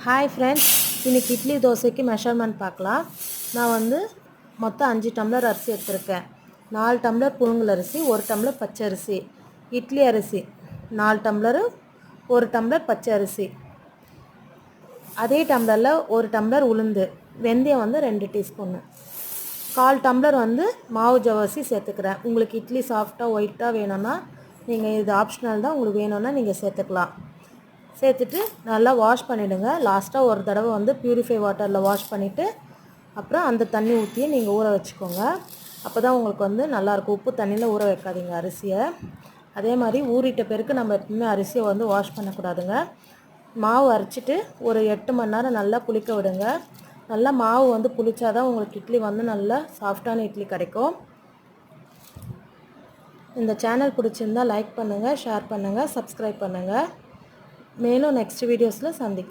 Hi friends, இன்றைக்கி இட்லி தோசைக்கு measurement பார்க்கலாம். நான் வந்து மொத்தம் 5 டம்ளர் அரிசி எடுத்திருக்கேன். 4 டம்ளர் புழுங்கல் அரிசி, 1 டம்ளர் பச்சை அரிசி, இட்லி அரிசி 4 டம்ளரு, 1 டம்ளர் பச்சை அரிசி, அதே டம்ளரில் 1 டம்ளர் உளுந்து, வெந்தயம் வந்து 2 டீஸ்பூன்னு, 1/4 டம்ளர் வந்து மாவு ஜவ்வரிசி சேர்த்துக்கிறேன். உங்களுக்கு இட்லி சாஃப்டாக ஒயிட்டாக வேணும்னா நீங்கள் இது ஆப்ஷனல் தான், உங்களுக்கு வேணும்னா நீங்கள் சேர்த்துக்கலாம். சேர்த்துட்டு நல்லா வாஷ் பண்ணிவிடுங்க. லாஸ்ட்டாக ஒரு தடவை வந்து ப்யூரிஃபை வாட்டரில் வாஷ் பண்ணிவிட்டு அப்புறம் அந்த தண்ணி ஊற்றி நீங்கள் ஊற வச்சுக்கோங்க. அப்போ தான் உங்களுக்கு வந்து நல்லாயிருக்கும். உப்பு தண்ணியில் ஊற வைக்காதீங்க அரிசியை. அதே மாதிரி ஊறிட்ட பிறகு நம்ம எப்பவுமே அரிசியை வந்து வாஷ் பண்ணக்கூடாதுங்க. மாவு அரைச்சிட்டு ஒரு 8 மணி நேரம் நல்லா புளிக்க விடுங்க. நல்லா மாவு வந்து புளிச்சாதான் உங்களுக்கு இட்லி வந்து நல்லா சாஃப்டான இட்லி கிடைக்கும். இந்த சேனல் பிடிச்சிருந்தால் லைக் பண்ணுங்கள், ஷேர் பண்ணுங்கள், சப்ஸ்கிரைப் பண்ணுங்கள். மேலும் நெக்ஸ்ட் வீடியோஸில் சந்திக்கலாம்.